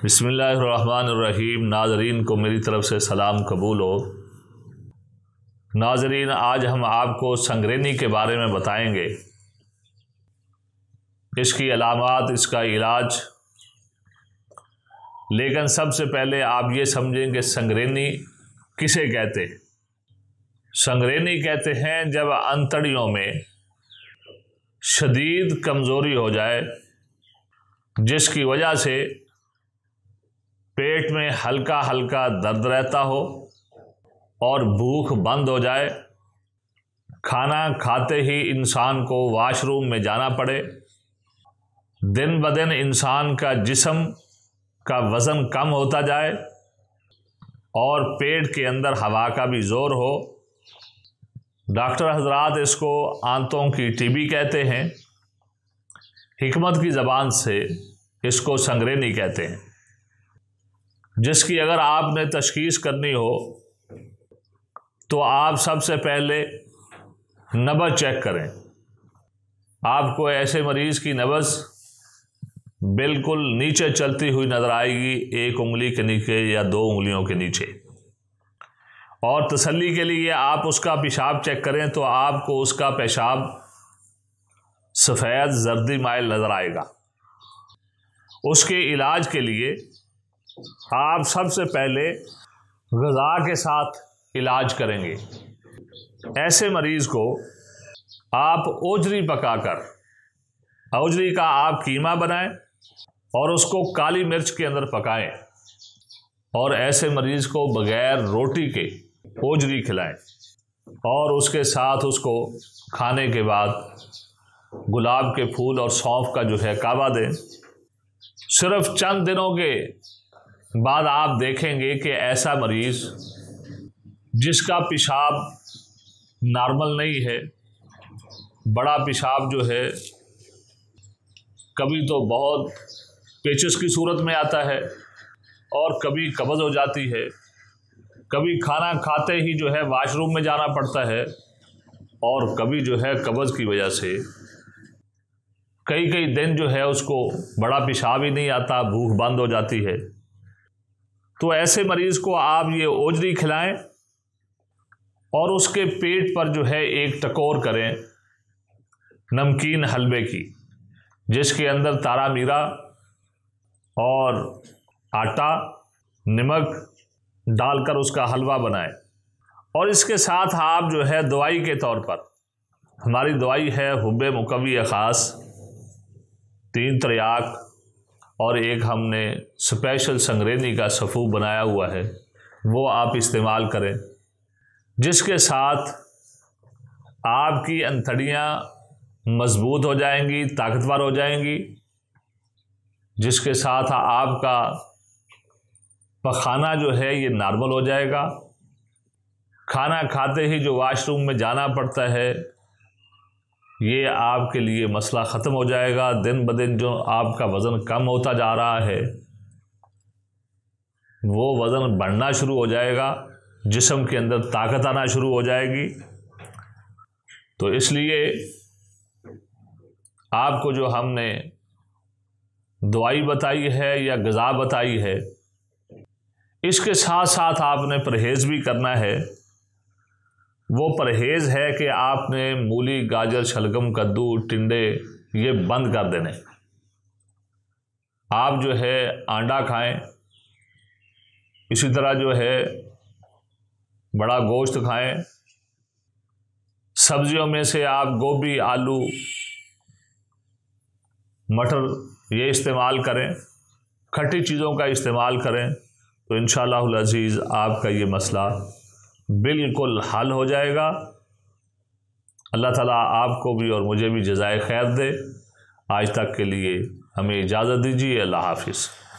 بسم اللہ الرحمن الرحیم۔ ناظرین کو میری طرف سے سلام قبول ہو۔ ناظرین، آج ہم آپ کو سنگرینی کے بارے میں بتائیں گے، اس کی علامات، اس کا علاج۔ لیکن سب سے پہلے آپ یہ سمجھیں کہ سنگرینی کسے کہتے ہیں۔ سنگرینی کہتے ہیں جب انتڑیوں میں شدید کمزوری ہو جائے، جس کی وجہ سے پیٹ میں ہلکا ہلکا درد رہتا ہو اور بھوک بند ہو جائے، کھانا کھاتے ہی انسان کو واش روم میں جانا پڑے، دن بدن انسان کا جسم کا وزن کم ہوتا جائے اور پیٹ کے اندر ہوا کا بھی زور ہو۔ ڈاکٹر حضرات اس کو آنتوں کی ٹی بی کہتے ہیں، حکمت کی زبان سے اس کو سنگرینی کہتے ہیں، جس کی اگر آپ نے تشخیص کرنی ہو تو آپ سب سے پہلے نبض چیک کریں۔ آپ کو ایسے مریض کی نبض بالکل نیچے چلتی ہوئی نظر آئے گی، ایک انگلی کے نیچے یا دو انگلیوں کے نیچے، اور تسلی کے لیے آپ اس کا پیشاب چیک کریں تو آپ کو اس کا پیشاب سفید زردی مائل نظر آئے گا۔ اس کے علاج کے لیے آپ سب سے پہلے غذا کے ساتھ علاج کریں گے۔ ایسے مریض کو آپ اوجری پکا کر، اوجری کا آپ قیمہ بنائیں اور اس کو کالی مرچ کے اندر پکائیں، اور ایسے مریض کو بغیر روٹی کے اوجری کھلائیں، اور اس کے ساتھ اس کو کھانے کے بعد گلاب کے پھول اور سونف کا جو ہے کعبہ دیں۔ صرف چند دنوں کے بعد آپ دیکھیں گے کہ ایسا مریض جس کا پیشاب نارمل نہیں ہے، بڑا پیشاب جو ہے کبھی تو بہت پیچس کی صورت میں آتا ہے اور کبھی قبض ہو جاتی ہے، کبھی کھانا کھاتے ہی جو ہے واش روم میں جانا پڑتا ہے، اور کبھی جو ہے قبض کی وجہ سے کئی دن جو ہے اس کو بڑا پیشاب ہی نہیں آتا، بھوک بند ہو جاتی ہے۔ تو ایسے مریض کو آپ یہ اوجری کھلائیں اور اس کے پیٹ پر جو ہے ایک ٹکور کریں نمکین حلوے کی، جس کے اندر تارا میرا اور آٹا، نمک ڈال کر اس کا حلوہ بنائیں، اور اس کے ساتھ آپ جو ہے دوائی کے طور پر، ہماری دوائی ہے حب مقوی خاص 3 تریاک، اور ایک ہم نے اسپیشل سنگرینی کا صفو بنایا ہوا ہے، وہ آپ استعمال کریں، جس کے ساتھ آپ کی انتڑیاں مضبوط ہو جائیں گی، طاقتور ہو جائیں گی، جس کے ساتھ آپ کا پخانہ جو ہے یہ نارمل ہو جائے گا۔ کھانا کھاتے ہی جو واش روم میں جانا پڑتا ہے، یہ آپ کے لیے مسئلہ ختم ہو جائے گا۔ دن بدن جو آپ کا وزن کم ہوتا جا رہا ہے، وہ وزن بڑھنا شروع ہو جائے گا، جسم کے اندر طاقت آنا شروع ہو جائے گی۔ تو اس لیے آپ کو جو ہم نے دوائی بتائی ہے یا غذا بتائی ہے، اس کے ساتھ ساتھ آپ نے پرہیز بھی کرنا ہے۔ وہ پرہیز ہے کہ آپ نے مولی، گاجر، شلگم، کدو، ٹنڈے یہ بند کر دینے۔ آپ جو ہے آنڈا کھائیں، اسی طرح جو ہے بڑا گوشت کھائیں، سبزیوں میں سے آپ گوبھی، آلو، مٹر یہ استعمال کریں، کھٹی چیزوں کا استعمال کریں، تو انشاءاللہ العزیز آپ کا یہ مسئلہ بالکل حل ہو جائے گا۔ اللہ تعالیٰ آپ کو بھی اور مجھے بھی جزائے خیر دے۔ آج تک کے لیے ہمیں اجازت دیجیے۔ اللہ حافظ۔